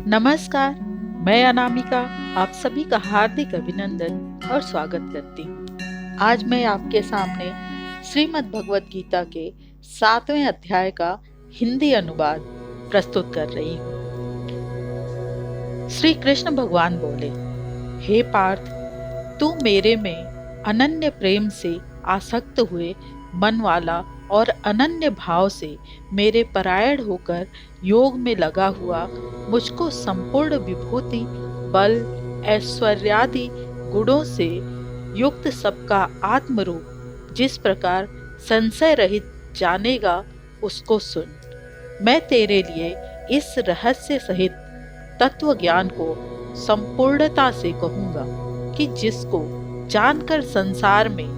नमस्कार, मैं अनामिका आप सभी का हार्दिक अभिनंदन और स्वागत करती हूँ। आज मैं आपके सामने श्रीमद् भगवत गीता के 7वें अध्याय का हिंदी अनुवाद प्रस्तुत कर रही हूँ। श्री कृष्ण भगवान बोले, हे पार्थ, तू मेरे में अनन्य प्रेम से आसक्त हुए मन वाला और अनन्य भाव से मेरे परायण होकर योग में लगा हुआ मुझको संपूर्ण विभूति, बल, ऐश्वर्यादि गुणों से युक्त सबका आत्मरूप जिस प्रकार संशय रहित जानेगा उसको सुन। मैं तेरे लिए इस रहस्य सहित तत्व ज्ञान को संपूर्णता से कहूँगा कि जिसको जानकर संसार में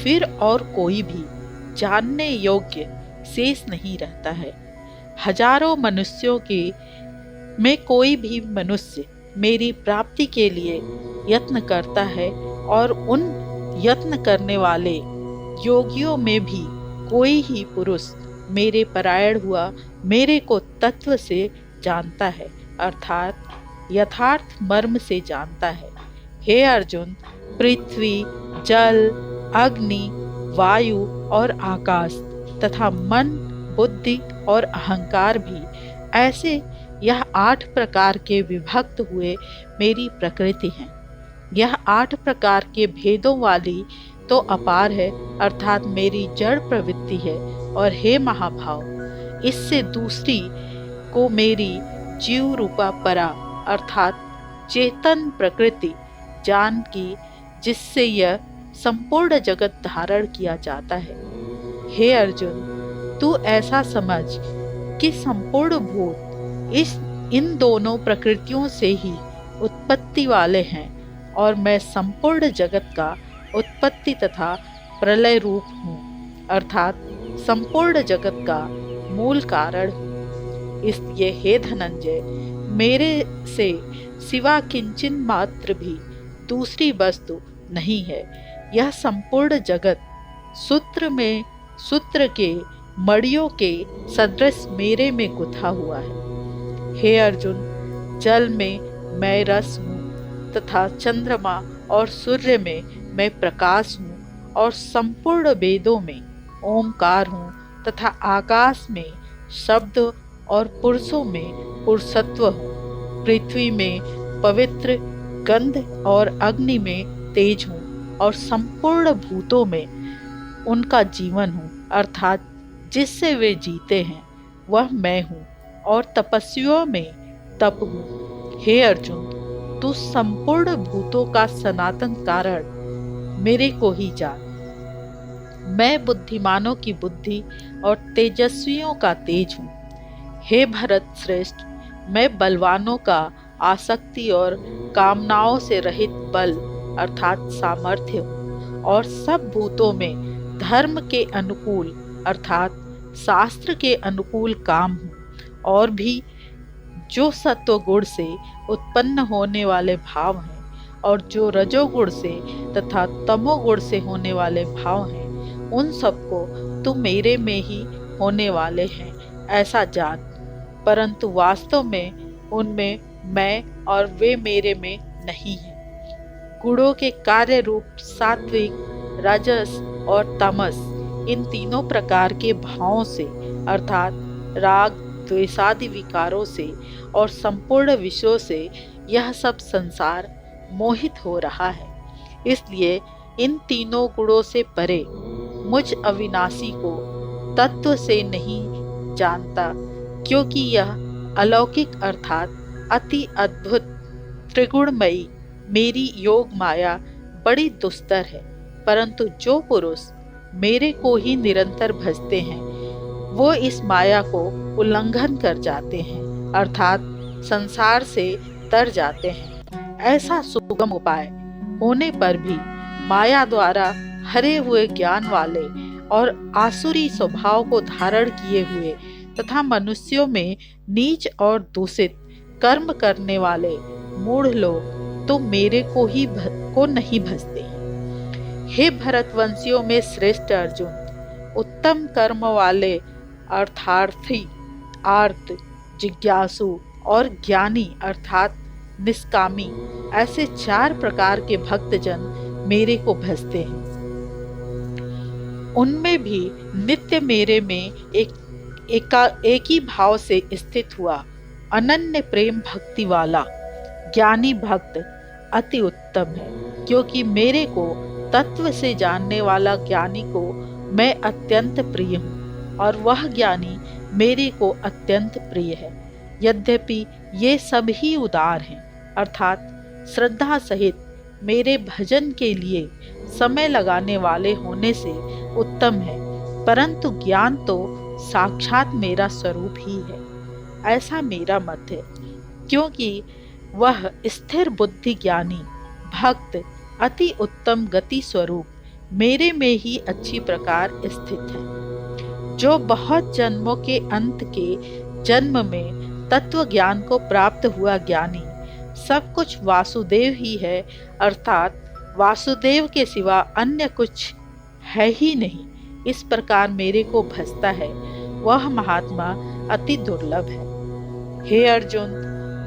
फिर और कोई भी जानने योग्य शेष नहीं रहता है। हजारों मनुष्यों के में कोई भी मनुष्य मेरी प्राप्ति के लिए यत्न करता है और उन यत्न करने वाले योगियों में भी कोई ही पुरुष मेरे परायण हुआ मेरे को तत्व से जानता है, अर्थात यथार्थ मर्म से जानता है। हे अर्जुन, पृथ्वी, जल, अग्नि, वायु और आकाश तथा मन, बुद्धि और अहंकार भी ऐसे यह 8 प्रकार के विभक्त हुए मेरी प्रकृति हैं। यह 8 प्रकार के भेदों वाली तो अपार है, अर्थात मेरी जड़ प्रवृत्ति है। और हे महाभाव, इससे दूसरी को मेरी जीव रूपा परा अर्थात चेतन प्रकृति जान की, जिससे यह संपूर्ण जगत धारण किया जाता है। हे अर्जुन, तू ऐसा समझ कि संपूर्ण भूत इन दोनों प्रकृतियों से ही उत्पत्ति वाले हैं और मैं संपूर्ण जगत का उत्पत्ति तथा प्रलय रूप हूँ, अर्थात संपूर्ण जगत का मूल कारण हूँ। इसलिए हे धनंजय, मेरे से सिवा किंचन मात्र भी दूसरी वस्तु नहीं है। यह संपूर्ण जगत सूत्र के मड़ियों के सदृश मेरे में गुथा हुआ है। हे अर्जुन, जल में मैं रस हूँ तथा चंद्रमा और सूर्य में मैं प्रकाश हूँ और संपूर्ण वेदों में ओमकार हूँ तथा आकाश में शब्द और पुरुषों में पुरुषत्व हूँ। पृथ्वी में पवित्र गंध और अग्नि में तेज हूँ और संपूर्ण भूतों में उनका जीवन हूँ, अर्थात जिससे वे जीते हैं वह मैं हूँ और तपस्वियों में तप हूँ। हे अर्जुन, तू संपूर्ण भूतों का सनातन कारण मेरे को ही जान। मैं बुद्धिमानों की बुद्धि और तेजस्वियों का तेज हूँ। हे भरत श्रेष्ठ, मैं बलवानों का आसक्ति और कामनाओं से रहित बल अर्थात सामर्थ्य हूँ और सब भूतों में धर्म के अनुकूल अर्थात शास्त्र के अनुकूल काम हूँ। और भी जो सत्व गुण से उत्पन्न होने वाले भाव हैं और जो रजोगुण से तथा तमोगुण से होने वाले भाव हैं, उन सबको तो मेरे में ही होने वाले हैं ऐसा जान, परंतु वास्तव में उनमें मैं और वे मेरे में नहीं हैं। गुणों के कार्य रूप सात्विक, राजस और तमस इन तीनों प्रकार के भावों से अर्थात राग, द्वेषादि विकारों से और संपूर्ण विषयों से यह सब संसार मोहित हो रहा है। इसलिए इन तीनों गुणों से परे मुझ अविनाशी को तत्व से नहीं जानता, क्योंकि यह अलौकिक अर्थात अति अद्भुत त्रिगुणमयी मेरी योग माया बड़ी दुस्तर है। परंतु जो पुरुष मेरे को ही निरंतर भजते हैं वो इस माया को उल्लंघन कर जाते हैं, अर्थात संसार से तर जाते हैं। ऐसा सुगम उपाय होने पर भी माया द्वारा हरे हुए ज्ञान वाले और आसुरी स्वभाव को धारण किए हुए तथा मनुष्यों में नीच और दूषित कर्म करने वाले मूढ़ लोग तो मेरे को नहीं भजते। हे भरतवंशियों में श्रेष्ठ अर्जुन, उत्तम कर्म वाले अर्थार्थी, आर्त, जिज्ञासु और ज्ञानी अर्थात निष्कामी, ऐसे 4 प्रकार के भक्तजन मेरे को भजते हैं। उनमें भी नित्य मेरे में एक ही भाव से स्थित हुआ अनन्य प्रेम भक्ति वाला ज्ञानी भक्त अति उत्तम है, क्योंकि मेरे को तत्व से जानने वाला ज्ञानी को मैं अत्यंत प्रिय हूँ और वह ज्ञानी मेरे को अत्यंत प्रिय है। यद्यपि ये सभी उदार हैं, अर्थात श्रद्धा सहित मेरे भजन के लिए समय लगाने वाले होने से उत्तम है, परंतु ज्ञान तो साक्षात मेरा स्वरूप ही है, ऐसा मेरा मत है। क्योंकि वह स्थिर बुद्धि ज्ञानी भक्त अति उत्तम गति स्वरूप मेरे में ही अच्छी प्रकार स्थित है। जो बहुत जन्मों के अंत के जन्म में तत्व ज्ञान को प्राप्त हुआ ज्ञानी सब कुछ वासुदेव ही है, अर्थात वासुदेव के सिवा अन्य कुछ है ही नहीं, इस प्रकार मेरे को भजता है, वह महात्मा अति दुर्लभ है। हे अर्जुन,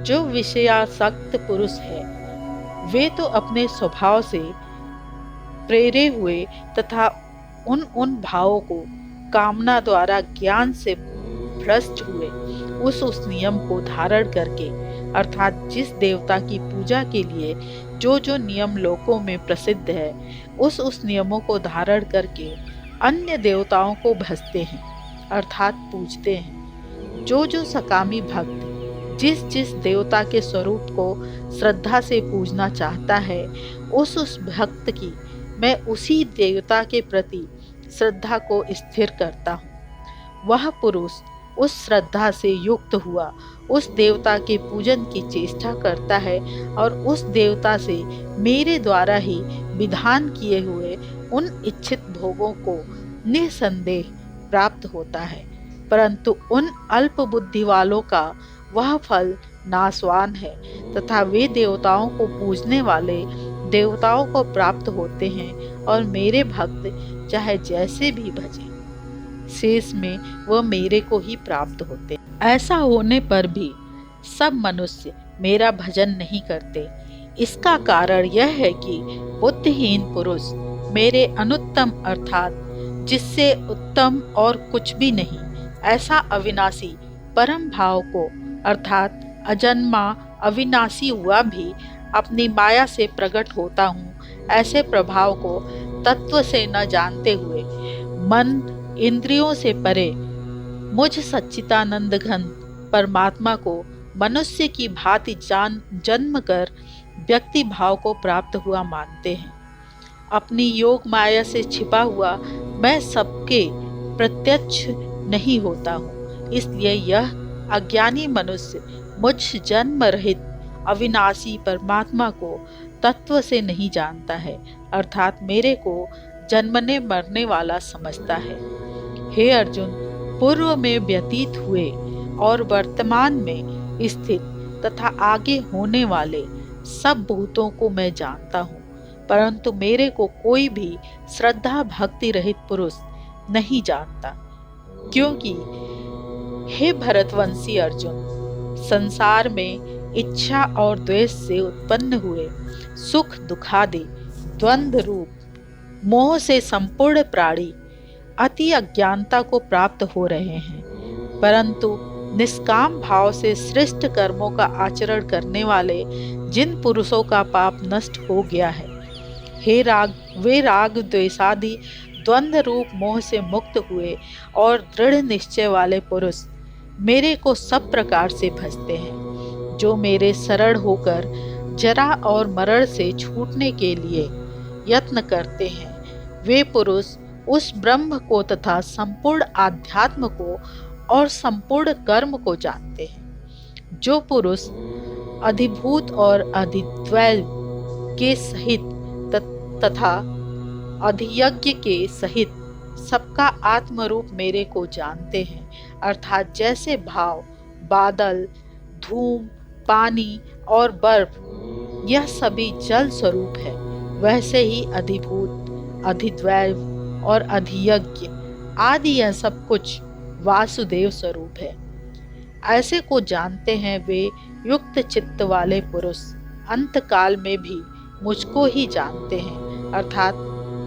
जो विषयासक्त पुरुष है वे तो अपने स्वभाव से प्रेरे हुए तथा उन भावों को कामना द्वारा ज्ञान से भ्रष्ट हुए उस नियम को धारण करके, अर्थात जिस देवता की पूजा के लिए जो नियम लोकों में प्रसिद्ध है उस नियमों को धारण करके अन्य देवताओं को भजते हैं, अर्थात पूजते हैं। जो सकामी भक्त जिस देवता के स्वरूप को श्रद्धा से पूजना चाहता है उस भक्त की मैं उसी देवता के प्रति श्रद्धा को स्थिर करता हूँ। वह पुरुष उस श्रद्धा से युक्त हुआ उस देवता के पूजन की चेष्टा करता है और उस देवता से मेरे द्वारा ही विधान किए हुए उन इच्छित भोगों को निसंदेह प्राप्त होता है, परंतु उन अल्प बुद्धि वालों का वह फल नाशवान है तथा वे देवताओं को पूजने वाले देवताओं को प्राप्त होते हैं और मेरे भक्त चाहे जैसे भी भजें शेष में वह मेरे को ही प्राप्त होते। ऐसा होने पर भी सब मनुष्य मेरा भजन नहीं करते। इसका कारण यह है कि बुद्धिहीन पुरुष मेरे अनुत्तम अर्थात जिससे उत्तम और कुछ भी नहीं ऐसा अविनाशी परम भाव को अर्थात अजन्मा अविनाशी हुआ भी अपनी माया से प्रकट होता हूँ, ऐसे प्रभाव को तत्व से न जानते हुए मन इंद्रियों से परे मुझ सच्चिदानंद घन परमात्मा को मनुष्य की भांति जन्म कर व्यक्ति भाव को प्राप्त हुआ मानते हैं। अपनी योग माया से छिपा हुआ मैं सबके प्रत्यक्ष नहीं होता हूँ, इसलिए यह अज्ञानी मनुष्य मुझ जन्म रहित अविनाशी परमात्मा को तत्व से नहीं जानता है, अर्थात मेरे को जन्मने मरने वाला समझता है। हे अर्जुन, पूर्व में व्यतीत हुए और वर्तमान में स्थित तथा आगे होने वाले सब भूतों को मैं जानता हूँ, परंतु मेरे को कोई भी श्रद्धा भक्ति रहित पुरुष नहीं जानता। क्योंकि हे भरतवंशी अर्जुन, संसार में इच्छा और द्वेष से उत्पन्न हुए सुख दुखादि द्वंद्व रूप मोह से संपूर्ण प्राणी अति अज्ञानता को प्राप्त हो रहे हैं, परंतु निष्काम भाव से श्रेष्ठ कर्मों का आचरण करने वाले जिन पुरुषों का पाप नष्ट हो गया है, वे राग द्वेषादि द्वंद्व रूप मोह से मुक्त हुए और दृढ़ निश्चय वाले पुरुष मेरे को सब प्रकार से भजते हैं। जो मेरे शरण होकर जरा और मरण से छूटने के लिए यत्न करते हैं, वे पुरुष उस ब्रह्म को तथा संपूर्ण आध्यात्म को और संपूर्ण कर्म को जानते हैं। जो पुरुष अधिभूत और अधिद्वैत के सहित तथा अधियज्ञ के सहित सबका आत्मरूप मेरे को जानते हैं, अर्थात जैसे भाव बादल धूम पानी और बर्फ यह सभी जल स्वरूप है, वैसे ही अधिभूत अधिद्वैत और अधियज्ञ आदि यह सब कुछ वासुदेव स्वरूप है। ऐसे को जानते हैं वे युक्त चित्त वाले पुरुष, अंत काल में भी मुझको ही जानते हैं अर्थात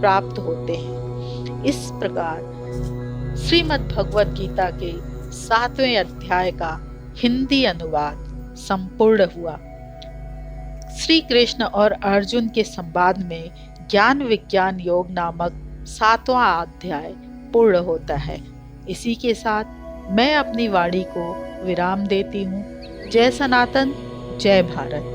प्राप्त होते हैं। इस प्रकार श्रीमद् भगवद गीता के 7वें अध्याय का हिंदी अनुवाद संपूर्ण हुआ। श्री कृष्ण और अर्जुन के संवाद में ज्ञान विज्ञान योग नामक 7वां अध्याय पूर्ण होता है। इसी के साथ मैं अपनी वाणी को विराम देती हूँ। जय सनातन, जय भारत।